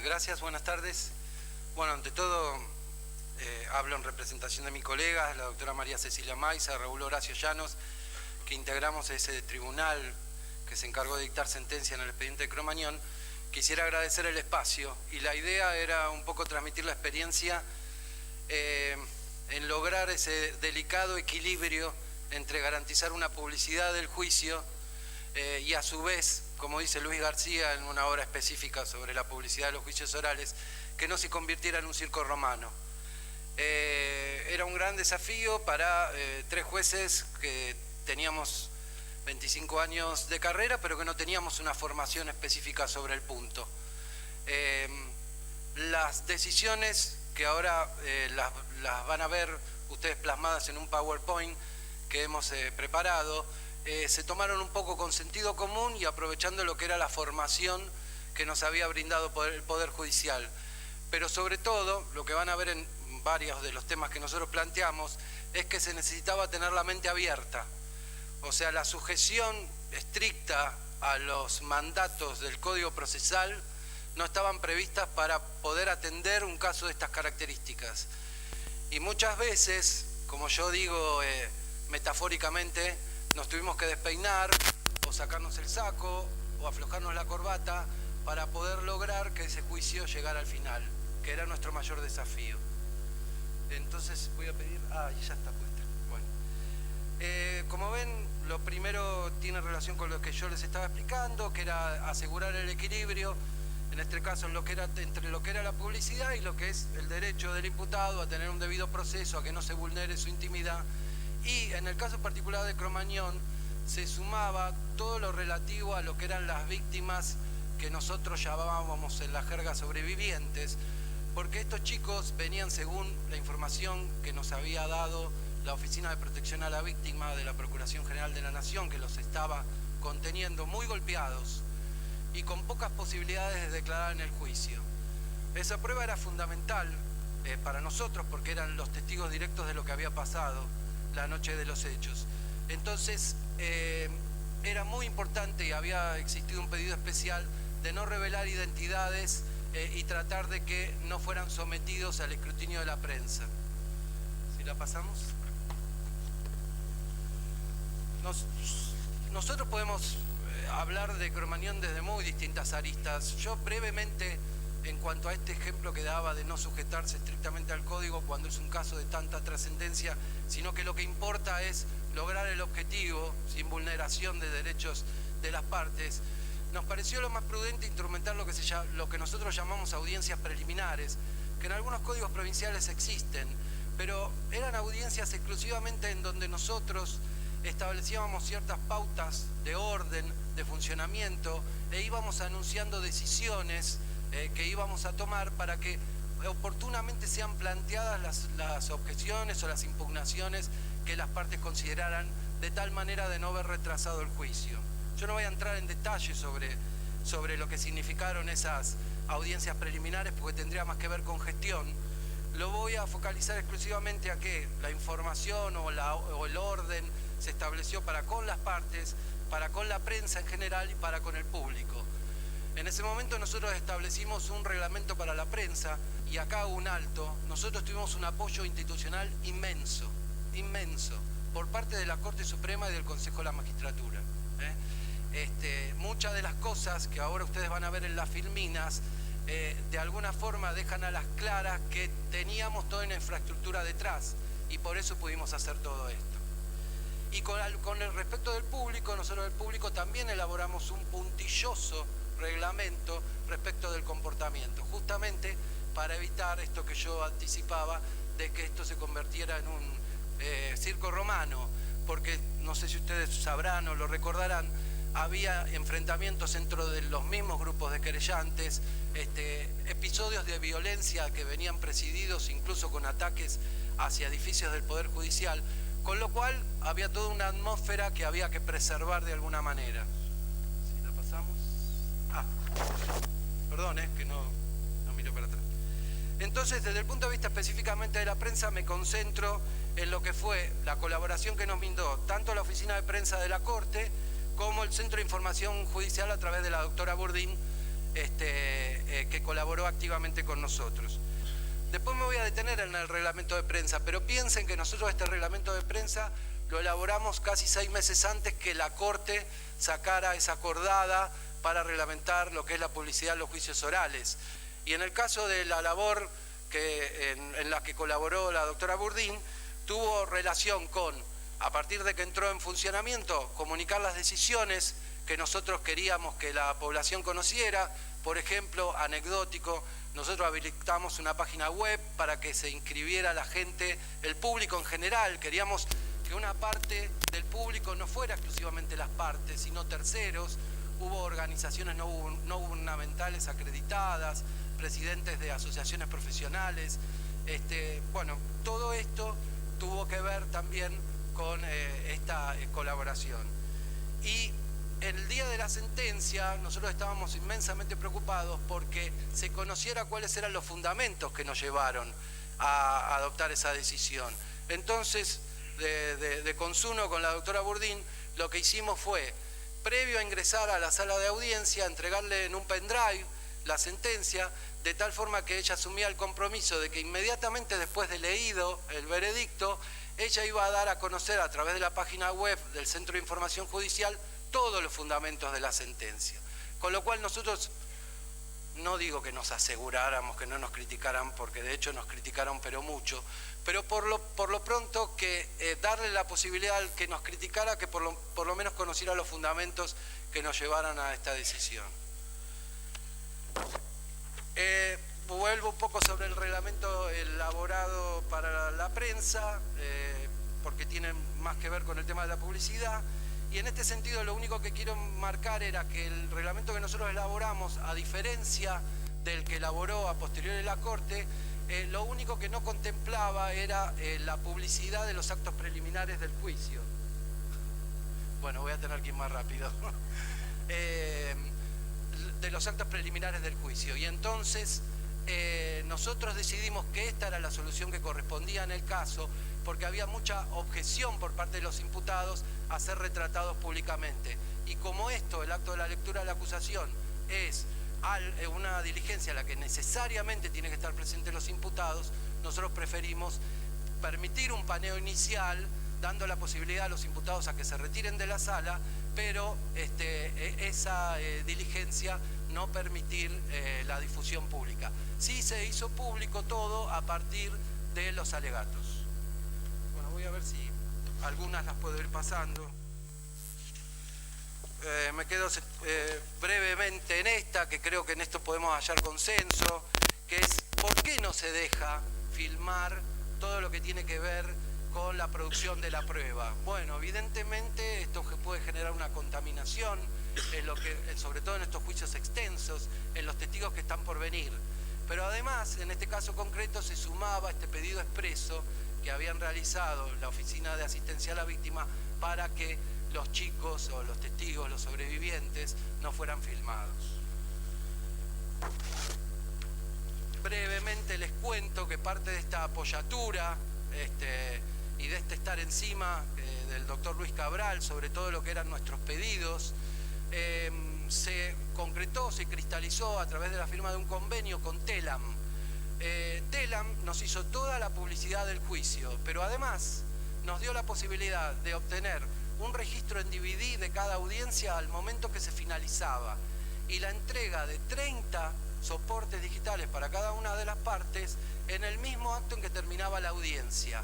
Gracias, buenas tardes. Bueno, ante todo, hablo en representación de mis colegas, la doctora María Cecilia Maiza, Raúl Horacio Llanos, que integramos ese tribunal que se encargó de dictar sentencia en el expediente de Cromañón. Quisiera agradecer el espacio y la idea era un poco transmitir la experiencia en lograr ese delicado equilibrio entre garantizar una publicidad del juicio y a su vez, como dice Luis García en una obra específica sobre la publicidad de los juicios orales, que no se convirtiera en un circo romano. Era un gran desafío para tres jueces que teníamos 25 años de carrera, pero que no teníamos una formación específica sobre el punto. Las decisiones que ahora las van a ver ustedes plasmadas en un PowerPoint que hemos preparado, se tomaron un poco con sentido común y aprovechando lo que era la formación que nos había brindado el Poder Judicial. Pero sobre todo, lo que van a ver en varios de los temas que nosotros planteamos, es que se necesitaba tener la mente abierta. O sea, la sujeción estricta a los mandatos del Código Procesal no estaban previstas para poder atender un caso de estas características. Y muchas veces, como yo digo metafóricamente, nos tuvimos que despeinar o sacarnos el saco o aflojarnos la corbata para poder lograr que ese juicio llegara al final, que era nuestro mayor desafío. Entonces voy a pedir... Ah, ya está puesta. Bueno. Como ven, lo primero tiene relación con lo que yo les estaba explicando, que era asegurar el equilibrio, en este caso entre lo que era la publicidad y lo que es el derecho del imputado a tener un debido proceso, a que no se vulnere su intimidad. Y en el caso particular de Cromañón se sumaba todo lo relativo a lo que eran las víctimas que nosotros llamábamos en la jerga sobrevivientes, porque estos chicos venían, según la información que nos había dado la Oficina de Protección a la Víctima de la Procuración General de la Nación, que los estaba conteniendo, muy golpeados y con pocas posibilidades de declarar en el juicio. Esa prueba era fundamental para nosotros porque eran los testigos directos de lo que había pasado la noche de los hechos. Entonces, era muy importante y había existido un pedido especial de no revelar identidades y tratar de que no fueran sometidos al escrutinio de la prensa. ¿Si la pasamos? Nosotros podemos hablar de Cromañón desde muy distintas aristas. Yo brevemente, en cuanto a este ejemplo que daba de no sujetarse estrictamente al código cuando es un caso de tanta trascendencia, sino que lo que importa es lograr el objetivo sin vulneración de derechos de las partes, nos pareció lo más prudente instrumentar lo que nosotros llamamos audiencias preliminares, que en algunos códigos provinciales existen, pero eran audiencias exclusivamente en donde nosotros establecíamos ciertas pautas de orden, de funcionamiento, e íbamos anunciando decisiones que íbamos a tomar para que oportunamente sean planteadas las objeciones o las impugnaciones que las partes consideraran, de tal manera de no haber retrasado el juicio. Yo no voy a entrar en detalle sobre lo que significaron esas audiencias preliminares porque tendría más que ver con gestión. Lo voy a focalizar exclusivamente a que la información o el orden se estableció para con las partes, para con la prensa en general y para con el público. En ese momento nosotros establecimos un reglamento para la prensa y acá hago un alto. Nosotros tuvimos un apoyo institucional inmenso, por parte de la Corte Suprema y del Consejo de la Magistratura. Muchas de las cosas que ahora ustedes van a ver en las filminas, de alguna forma dejan a las claras que teníamos toda una infraestructura detrás y por eso pudimos hacer todo esto. Y con el respecto del público, nosotros del público también elaboramos un puntilloso reglamento respecto del comportamiento, justamente para evitar esto que yo anticipaba, de que esto se convirtiera en un circo romano, porque no sé si ustedes sabrán o lo recordarán, había enfrentamientos dentro de los mismos grupos de querellantes, episodios de violencia que venían presididos incluso con ataques hacia edificios del Poder Judicial, con lo cual había toda una atmósfera que había que preservar de alguna manera. Si la pasamos... Perdón, que no miro para atrás. Entonces, desde el punto de vista específicamente de la prensa, me concentro en lo que fue la colaboración que nos brindó tanto la Oficina de Prensa de la Corte como el Centro de Información Judicial a través de la doctora Burdín, que colaboró activamente con nosotros. Después me voy a detener en el reglamento de prensa, pero piensen que nosotros este reglamento de prensa lo elaboramos casi 6 meses antes que la Corte sacara esa acordada para reglamentar lo que es la publicidad en los juicios orales. Y en el caso de la labor en la que colaboró la doctora Burdín, tuvo relación con, a partir de que entró en funcionamiento, comunicar las decisiones que nosotros queríamos que la población conociera. Por ejemplo, anecdótico, nosotros habilitamos una página web para que se inscribiera la gente, el público en general. Queríamos que una parte del público no fuera exclusivamente las partes, sino terceros. Hubo organizaciones no gubernamentales acreditadas, presidentes de asociaciones profesionales. Bueno, todo esto tuvo que ver también con esta colaboración. Y el día de la sentencia nosotros estábamos inmensamente preocupados porque se conociera cuáles eran los fundamentos que nos llevaron a adoptar esa decisión. Entonces, de consuno con la doctora Burdín, lo que hicimos fue, previo a ingresar a la sala de audiencia, entregarle en un pendrive la sentencia, de tal forma que ella asumía el compromiso de que inmediatamente después de leído el veredicto, ella iba a dar a conocer a través de la página web del Centro de Información Judicial todos los fundamentos de la sentencia. Con lo cual nosotros, no digo que nos aseguráramos que no nos criticaran, porque de hecho nos criticaron pero mucho, pero por lo pronto que darle la posibilidad al que nos criticara que por lo menos conociera los fundamentos que nos llevaran a esta decisión. Vuelvo un poco sobre el reglamento elaborado para la prensa, porque tiene más que ver con el tema de la publicidad. Y en este sentido lo único que quiero marcar era que el reglamento que nosotros elaboramos, a diferencia del que elaboró a posteriori la Corte, lo único que no contemplaba era la publicidad de los actos preliminares del juicio. Bueno, voy a tener que ir más rápido. De los actos preliminares del juicio. Y entonces nosotros decidimos que esta era la solución que correspondía en el caso, porque había mucha objeción por parte de los imputados a ser retratados públicamente. Y como esto, el acto de la lectura de la acusación, es una diligencia a la que necesariamente tienen que estar presentes los imputados, nosotros preferimos permitir un paneo inicial, dando la posibilidad a los imputados a que se retiren de la sala, pero esa diligencia no permitir la difusión pública. Sí se hizo público todo a partir de los alegatos. Bueno, voy a ver si algunas las puedo ir pasando. Me quedo brevemente en esta, que creo que en esto podemos hallar consenso, que es ¿por qué no se deja filmar todo lo que tiene que ver con la producción de la prueba? Bueno, evidentemente esto puede generar una contaminación, sobre todo en estos juicios extensos, en los testigos que están por venir. Pero además, en este caso concreto, se sumaba este pedido expreso que habían realizado la Oficina de Asistencia a la Víctima para que los chicos o los testigos, los sobrevivientes, no fueran filmados. Brevemente les cuento que parte de esta apoyatura y de este estar encima del doctor Luis Cabral sobre todo lo que eran nuestros pedidos, se concretó, se cristalizó a través de la firma de un convenio con Telam. Telam nos hizo toda la publicidad del juicio, pero además nos dio la posibilidad de obtener un registro en DVD de cada audiencia al momento que se finalizaba y la entrega de 30 soportes digitales para cada una de las partes en el mismo acto en que terminaba la audiencia.